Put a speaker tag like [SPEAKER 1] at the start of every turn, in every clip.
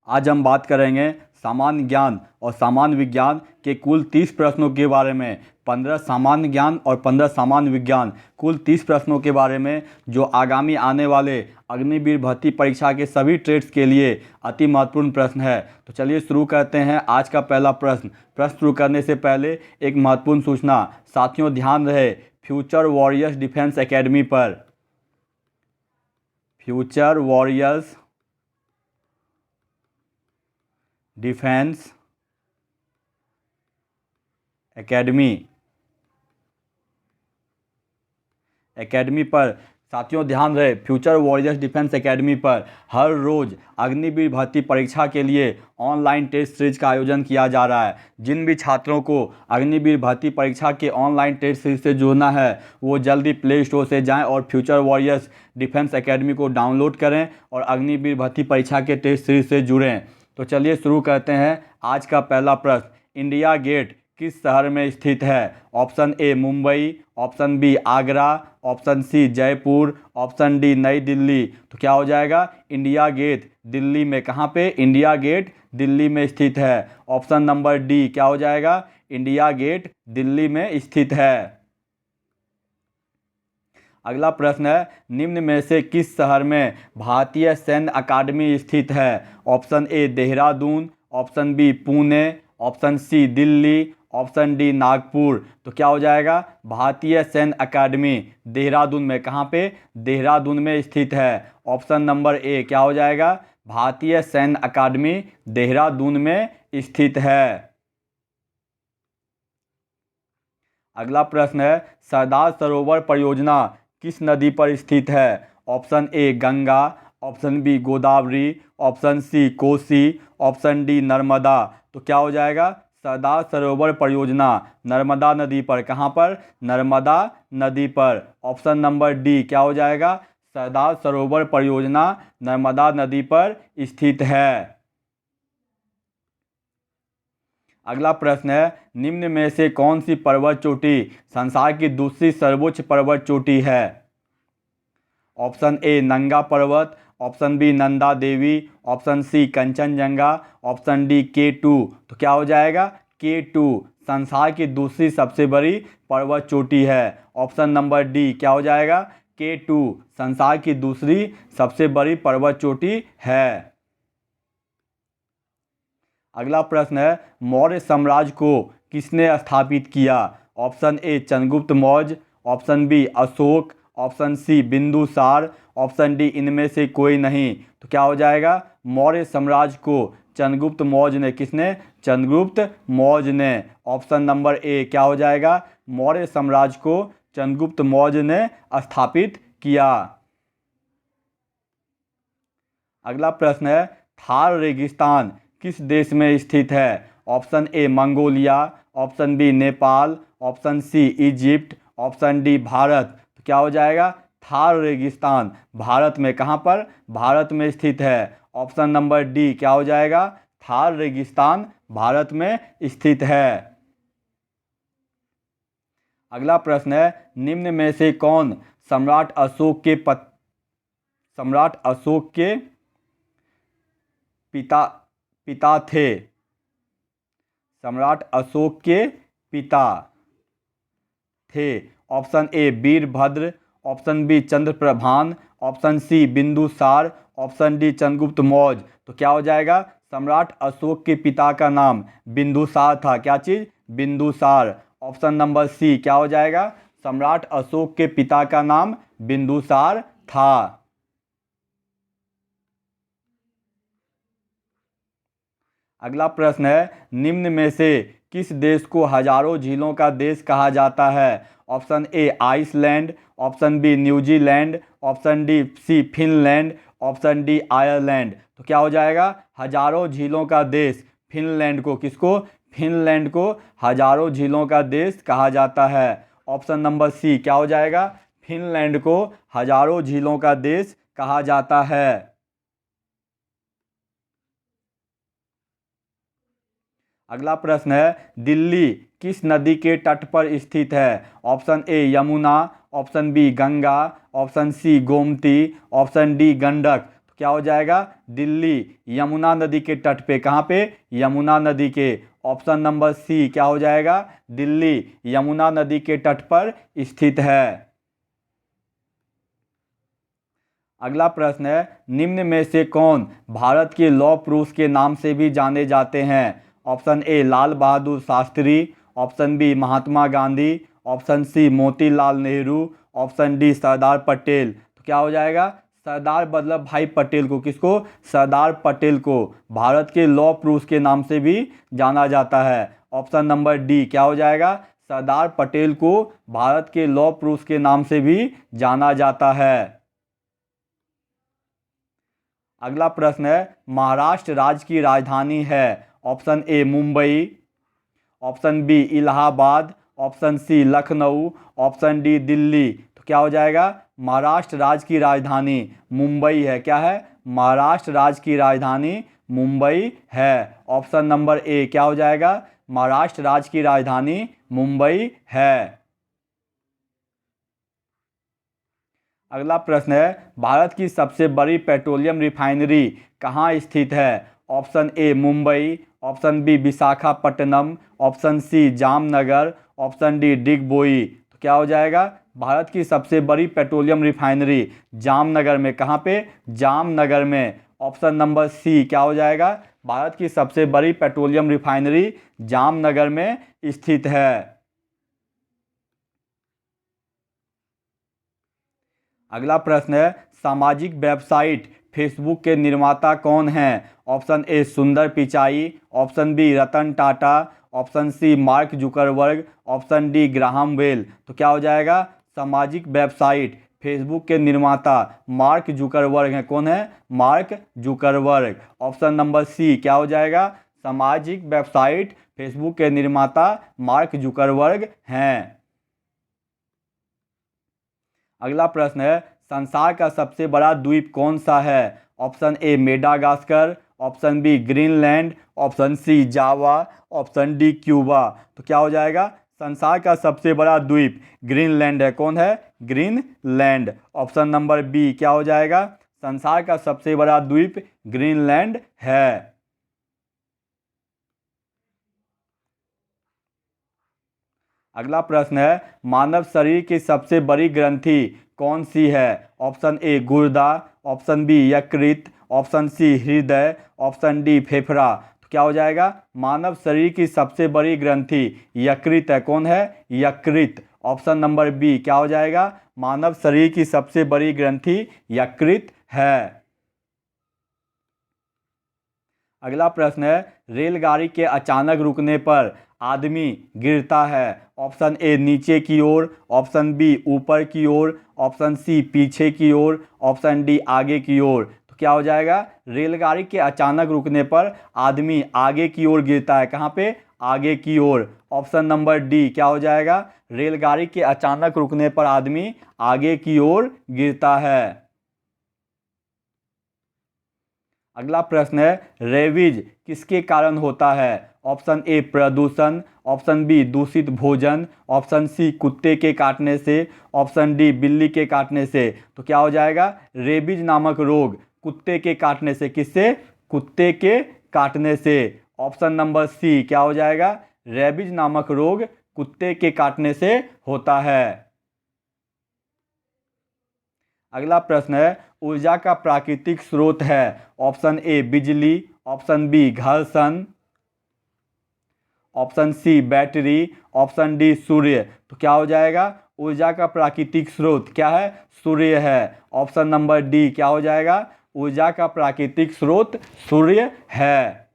[SPEAKER 1] आज हम बात करेंगे सामान्य ज्ञान और सामान्य विज्ञान के कुल 30 प्रश्नों के बारे में। 15 सामान्य ज्ञान और 15 सामान्य विज्ञान, कुल 30 प्रश्नों के बारे में जो आगामी आने वाले अग्निवीर भर्ती परीक्षा के सभी ट्रेड्स के लिए अति महत्वपूर्ण प्रश्न है। तो चलिए शुरू करते हैं आज का पहला प्रश्न। प्रश्न शुरू करने से पहले एक महत्वपूर्ण सूचना, साथियों ध्यान रहे, फ्यूचर वॉरियर्स डिफेंस एकेडमी पर, फ्यूचर वॉरियर्स डिफेंस एकेडमी पर साथियों ध्यान रहे, फ्यूचर वॉरियर्स डिफेंस एकेडमी पर हर रोज़ अग्निवीर भर्ती परीक्षा के लिए ऑनलाइन टेस्ट सीरीज का आयोजन किया जा रहा है। जिन भी छात्रों को अग्निवीर भर्ती परीक्षा के ऑनलाइन टेस्ट सीरीज से जुड़ना है वो जल्दी प्ले स्टोर से जाएं और फ्यूचर वॉरियर्स डिफेंस एकेडमी को डाउनलोड करें और अग्निवीर भर्ती परीक्षा के टेस्ट सीरीज से जुड़ें। तो चलिए शुरू करते हैं आज का पहला प्रश्न। इंडिया गेट किस शहर में स्थित है? Option A Mumbai, option B Agra, option C Jaipur, option D New Delhi. तो क्या हो जाएगा? इंडिया गेट दिल्ली में, कहाँ पे? इंडिया गेट दिल्ली में स्थित है। ऑप्शन नंबर डी क्या हो जाएगा? इंडिया गेट दिल्ली में स्थित है। अगला प्रश्न है, निम्न में से किस शहर में भारतीय सैन्य अकादमी स्थित है? Option A Dehradun, option B Pune, option C Delhi, option D Nagpur. तो क्या हो जाएगा? भारतीय सैन्य अकादमी देहरादून में, कहाँ पे? देहरादून में स्थित है। ऑप्शन नंबर ए क्या हो जाएगा? भारतीय सैन्य अकादमी देहरादून में स्थित है। अगला प्रश्न है, सरदार सरोवर परियोजना किस नदी पर स्थित है? Option A Ganga, option B Godavari, option C Kosi, option D Narmada. तो क्या हो जाएगा? सरदार सरोवर परियोजना नर्मदा नदी पर, कहाँ पर? नर्मदा नदी पर। ऑप्शन नंबर डी क्या हो जाएगा? सरदार सरोवर परियोजना नर्मदा नदी पर स्थित है। अगला प्रश्न है, निम्न में से कौन सी पर्वत चोटी संसार की दूसरी सर्वोच्च पर्वत चोटी है? Option A Nanga Parbat, option B Nanda Devi, option C Kanchenjunga, option D K2। तो क्या हो जाएगा? K2 संसार की दूसरी सबसे बड़ी पर्वत चोटी है। ऑप्शन नंबर डी क्या हो जाएगा? K2 संसार की दूसरी सबसे बड़ी पर्वत चोटी है। अगला प्रश्न है, मौर्य साम्राज्य को किसने स्थापित किया? Option A Chandragupta Maurya, option B Ashok, option C Bindusara, option D इनमें से कोई नहीं। तो क्या हो जाएगा? मौर्य साम्राज्य को चंद्रगुप्त मौर्य ने, किसने? चंद्रगुप्त मौर्य ने। ऑप्शन नंबर ए क्या हो जाएगा? मौर्य साम्राज्य को चंद्रगुप्त मौर्य ने स्थापित किया। अगला प्रश्न है, थार रेगिस्तान किस देश में स्थित है? Option A Mongolia, option B Nepal, option C Egypt, option D Bharat. तो क्या हो जाएगा? थार रेगिस्तान भारत में, कहाँ पर? भारत में स्थित है। ऑप्शन नंबर डी क्या हो जाएगा? थार रेगिस्तान भारत में स्थित है। अगला प्रश्न है, निम्न में से कौन सम्राट अशोक के पिता थे? सम्राट अशोक के पिता थे। Option A Virabhadra, option B Chandraprabhan, option C Bindusara, option D Chandragupta Maurya. तो क्या हो जाएगा? सम्राट अशोक के पिता का नाम बिंदुसार था। क्या चीज़? बिंदुसार। ऑप्शन नंबर सी क्या हो जाएगा? सम्राट अशोक के पिता का नाम बिंदुसार था। अगला प्रश्न है, निम्न में से किस देश को हजारों झीलों का देश कहा जाता है? Option A Iceland, option B New Zealand, option D C Finland, option D Ireland. तो क्या हो जाएगा? हजारों झीलों का देश फिनलैंड को, किसको? फिनलैंड को हजारों झीलों का देश कहा जाता है। ऑप्शन नंबर सी क्या हो जाएगा? फिनलैंड को हजारों झीलों का देश कहा जाता है। अगला प्रश्न है, दिल्ली किस नदी के तट पर स्थित है? Option A Yamuna, option B Ganga, option C Gomti, option D Gandak. तो क्या हो जाएगा, दिल्ली यमुना नदी के तट पे। कहाँ पे, यमुना नदी के। ऑप्शन नंबर सी क्या हो जाएगा, दिल्ली यमुना नदी के तट पर स्थित है। अगला प्रश्न है, निम्न में से कौन भारत के लौह पुरुष के नाम से भी जाने जाते हैं। Option A Lal Bahadur Shastri, option B Mahatma Gandhi, option C Motilal Nehru, option D Sardar Patel. तो क्या हो जाएगा, सरदार वल्लभ भाई पटेल को। किसको, सरदार पटेल को भारत के लौह पुरुष के नाम से भी जाना जाता है। ऑप्शन नंबर डी क्या हो जाएगा, सरदार पटेल को भारत के लौह पुरुष के नाम से भी जाना जाता है। अगला प्रश्न है, महाराष्ट्र राज्य की राजधानी है। Option A Mumbai, option B Allahabad, option C Lucknow, option D Delhi. तो क्या हो जाएगा, महाराष्ट्र राज्य की राजधानी मुंबई है। क्या है, महाराष्ट्र राज्य की राजधानी मुंबई है। ऑप्शन नंबर ए क्या हो जाएगा, महाराष्ट्र राज्य की राजधानी मुंबई है। अगला प्रश्न है, भारत की सबसे बड़ी पेट्रोलियम रिफाइनरी कहाँ स्थित है। Option A Mumbai, option B Visakhapatnam, option C Jamnagar, option D Digboi. तो क्या हो जाएगा, भारत की सबसे बड़ी पेट्रोलियम रिफाइनरी जामनगर में। कहाँ पे, जामनगर में। ऑप्शन नंबर सी क्या हो जाएगा, भारत की सबसे बड़ी पेट्रोलियम रिफाइनरी जामनगर में स्थित है। अगला प्रश्न है, सामाजिक वेबसाइट फेसबुक के निर्माता कौन हैं। Option A Sundar Pichai, option B Ratan Tata, option C Mark Zuckerberg, option D Graham Bell. तो क्या हो जाएगा, सामाजिक वेबसाइट फेसबुक के निर्माता मार्क जुकरबर्ग हैं। कौन है, Mark Zuckerberg. Option number C क्या हो जाएगा, सामाजिक वेबसाइट फेसबुक के निर्माता मार्क जुकरबर्ग हैं। अगला प्रश्न है, संसार का सबसे बड़ा द्वीप कौन सा है। Option A Madagascar, option B Greenland, option C Java, option D Cuba. तो क्या हो जाएगा, संसार का सबसे बड़ा द्वीप ग्रीनलैंड है। कौन है, ग्रीनलैंड। ऑप्शन नंबर बी क्या हो जाएगा, संसार का सबसे बड़ा द्वीप ग्रीनलैंड है। अगला प्रश्न है, मानव शरीर की सबसे बड़ी ग्रंथि कौन सी है। ऑप्शन ए गुर्दा, ऑप्शन बी यकृत, ऑप्शन सी हृदय, ऑप्शन डी फेफड़ा। तो क्या हो जाएगा, मानव शरीर की सबसे बड़ी ग्रंथि यकृत है। कौन है, यकृत। ऑप्शन नंबर बी क्या हो जाएगा, मानव शरीर की सबसे बड़ी ग्रंथि यकृत है। अगला प्रश्न है, रेलगाड़ी के अचानक रुकने पर आदमी गिरता है। ऑप्शन ए नीचे की ओर, ऑप्शन बी ऊपर की ओर, ऑप्शन सी पीछे की ओर, ऑप्शन डी आगे की ओर। तो क्या हो जाएगा, रेलगाड़ी के अचानक रुकने पर आदमी आगे की ओर गिरता है। कहाँ पे, आगे की ओर। ऑप्शन नंबर डी क्या हो जाएगा, रेलगाड़ी के अचानक रुकने पर आदमी आगे की ओर गिरता है। अगला प्रश्न है, रेबीज किसके कारण होता है। ऑप्शन ए प्रदूषण, ऑप्शन बी दूषित भोजन, ऑप्शन सी कुत्ते के काटने से, ऑप्शन डी बिल्ली के काटने से। तो क्या हो जाएगा, रेबीज नामक रोग कुत्ते के काटने से। किससे, कुत्ते के काटने से। ऑप्शन नंबर सी क्या हो जाएगा, रेबीज नामक रोग कुत्ते के काटने से होता है। अगला प्रश्न है, ऊर्जा का प्राकृतिक स्रोत है। ऑप्शन ए बिजली, ऑप्शन बी घर्षण, option C battery, option D सूर्य। तो क्या हो जाएगा, ऊर्जा का प्राकृतिक स्रोत क्या है, सूर्य है। ऑप्शन नंबर डी क्या हो जाएगा, ऊर्जा का प्राकृतिक स्रोत सूर्य है।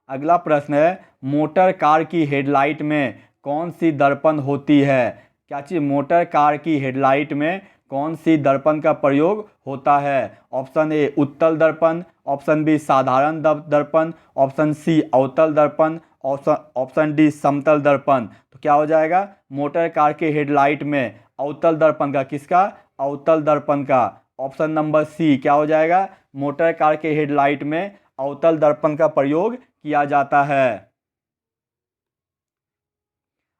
[SPEAKER 1] अगला प्रश्न है, मोटर कार की हेडलाइट में कौन सी दर्पण होती है। क्या चीज, मोटर कार की हेडलाइट में कौन सी दर्पण का प्रयोग होता है। ऑप्शन ए उत्तल दर्पण, ऑप्शन बी साधारण दर्पण, ऑप्शन सी अवतल दर्पण, ऑप्शन डी समतल दर्पण। तो क्या हो जाएगा, मोटर कार के हेडलाइट में अवतल दर्पण का, किसका, अवतल दर्पण का। ऑप्शन नंबर सी क्या हो जाएगा, मोटर कार के हेडलाइट में अवतल दर्पण का प्रयोग किया जाता है।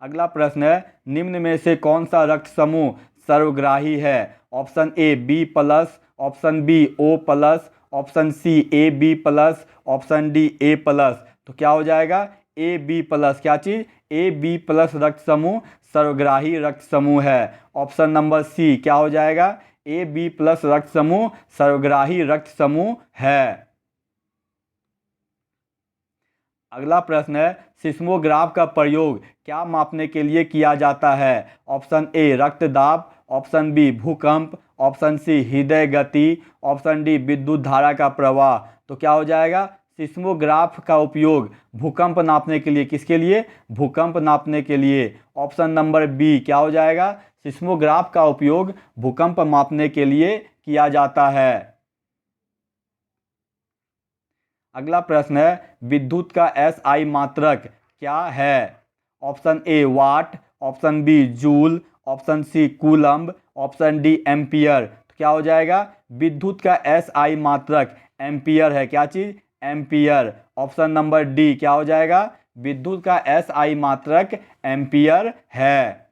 [SPEAKER 1] अगला प्रश्न है, निम्न में से कौन सा रक्त समूह सर्वग्राही है। Option A B plus, option B O plus, option C A B plus, option D A plus. तो क्या हो जाएगा? A B plus. क्या चीज़? ए बी प्लस रक्त समूह सर्वग्राही रक्त समूह है। ऑप्शन नंबर सी क्या हो जाएगा? ए बी प्लस रक्त समूह सर्वग्राही रक्त समूह है। अगला प्रश्न है, सिस्मोग्राफ का प्रयोग क्या मापने के लिए किया जाता है? ऑप्शन ए रक्तदाब, ऑप्शन बी भूकंप, ऑप्शन सी हृदय गति, ऑप्शन डी विद्युत धारा का प्रवाह। तो क्या हो जाएगा? सिस्मोग्राफ का उपयोग भूकंप नापने के लिए, किसके लिए? भूकंप नापने के लिए। ऑप्शन नंबर बी क्या हो जाएगा? सिस्मोग्राफ का उपयोग भूकंप मापने के लिए किया जाता है। अगला प्रश्न है, विद्युत का एसआई मात्रक क्या है? Option A watt, option B joule, option C coulomb, option D ampere. तो क्या हो जाएगा? विद्युत का एसआई मात्रक एम्पियर है। क्या चीज? एम्पियर। ऑप्शन नंबर डी क्या हो जाएगा? विद्युत का एसआई मात्रक एम्पियर है।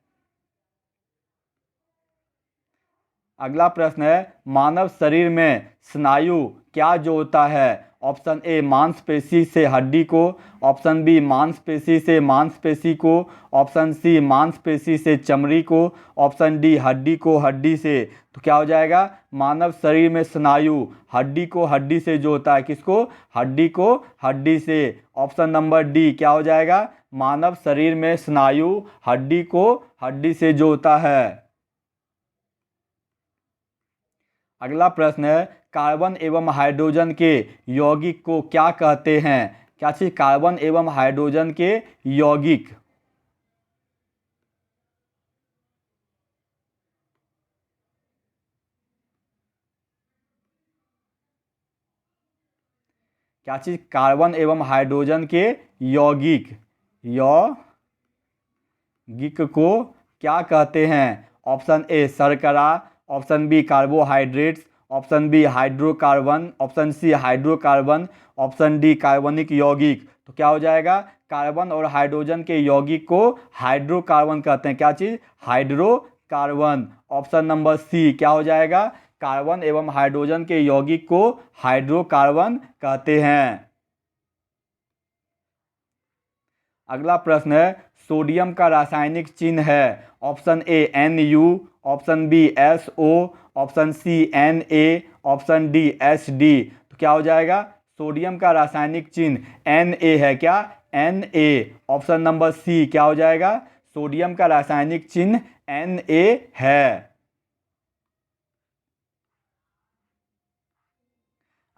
[SPEAKER 1] अगला प्रश्न है, मानव शरीर में स्नायु क्या जोड़ता है? ऑप्शन ए मांसपेशी से हड्डी को, ऑप्शन बी मांसपेशी से मांसपेशी को, ऑप्शन सी मांसपेशी से चमड़ी को, ऑप्शन डी हड्डी को हड्डी से। तो क्या हो जाएगा? मानव शरीर में स्नायु हड्डी को हड्डी से जोड़ता है। किसको? हड्डी को हड्डी से। ऑप्शन नंबर डी क्या हो जाएगा? मानव शरीर में स्नायु हड्डी को हड्डी से जोड़ता है। अगला प्रश्न है, कार्बन एवं हाइड्रोजन के यौगिक को क्या कहते हैं? क्या चीज? कार्बन एवं हाइड्रोजन के यौगिक। क्या चीज? कार्बन एवं हाइड्रोजन के यौगिक। यौगिक को क्या कहते हैं? ऑप्शन ए शर्करा, option B carbohydrates, option B hydrocarbon, option C hydrocarbon, option D कार्बनिक यौगिक। तो क्या हो जाएगा? कार्बन और हाइड्रोजन के यौगिक को हाइड्रोकार्बन कहते हैं। क्या चीज? हाइड्रोकार्बन। ऑप्शन नंबर सी क्या हो जाएगा? कार्बन एवं हाइड्रोजन के यौगिक को हाइड्रोकार्बन कहते हैं। अगला प्रश्न है, सोडियम का रासायनिक चिन्ह है। Option A NU, option B SO, option C Na, option D SD। तो क्या हो जाएगा? सोडियम का रासायनिक चिन्ह Na है। क्या? Na। ऑप्शन नंबर सी क्या हो जाएगा? सोडियम का रासायनिक चिन्ह Na है।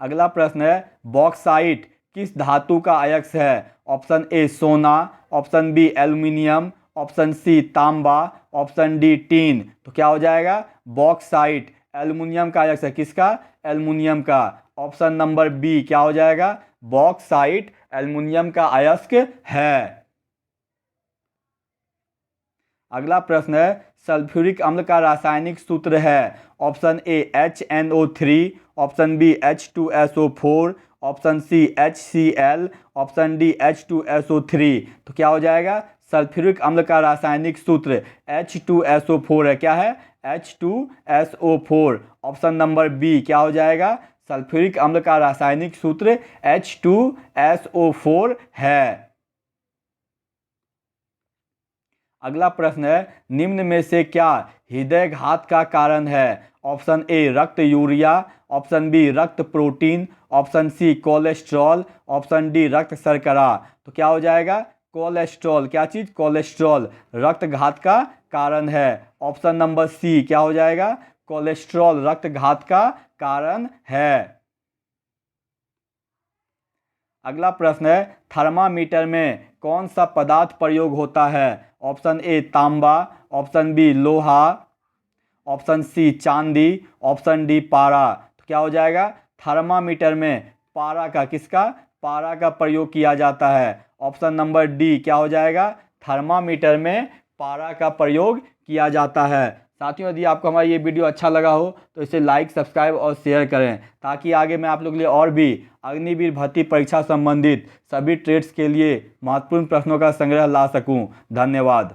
[SPEAKER 1] अगला प्रश्न है, बॉक्साइट किस धातु का अयस्क है? ऑप्शन ए सोना, option B aluminium, option C तांबा, ऑप्शन डी टीन। तो क्या हो जाएगा? बॉक्साइट एल्युमिनियम का अयस्क है। किसका? एल्युमिनियम का। ऑप्शन नंबर बी क्या हो जाएगा? बॉक्साइट एल्युमिनियम का अयस्क है। अगला प्रश्न है, सल्फ्यूरिक अम्ल का रासायनिक सूत्र है। Option A HNO3, option B H2SO4, option C HCl, option D H2SO3। तो क्या हो जाएगा? सल्फ्यूरिक अम्ल का रासायनिक सूत्र H2SO4 है। क्या है? H2SO4। ऑप्शन नंबर बी क्या हो जाएगा? सल्फ्यूरिक अम्ल का रासायनिक सूत्र H2SO4 है। अगला प्रश्न है, निम्न में से क्या हृदयघात का कारण है? ऑप्शन ए रक्त यूरिया, ऑप्शन बी रक्त protein, option C cholesterol, option D रक्त शर्करा। तो क्या हो जाएगा? कोलेस्ट्रॉल। क्या चीज? कोलेस्ट्रॉल रक्तघात का कारण है। ऑप्शन नंबर सी क्या हो जाएगा? कोलेस्ट्रॉल रक्तघात का कारण है। अगला प्रश्न है, थर्मामीटर में कौन सा पदार्थ प्रयोग होता है? ऑप्शन ए तांबा, ऑप्शन बी लोहा, ऑप्शन सी चांदी, ऑप्शन डी पारा। तो क्या हो जाएगा? थर्मामीटर में पारा का, किसका? पारा का प्रयोग किया जाता है। ऑप्शन नंबर डी क्या हो जाएगा? थर्मामीटर में पारा का प्रयोग किया जाता है। साथियों, यदि आपको हमारा ये वीडियो अच्छा लगा हो तो इसे लाइक, सब्सक्राइब और शेयर करें, ताकि आगे मैं आप लोगों के लिए और भी अग्निवीर भर्ती परीक्षा संबंधित सभी ट्रेड्स के लिए महत्वपूर्ण प्रश्नों का संग्रह ला सकूं। धन्यवाद।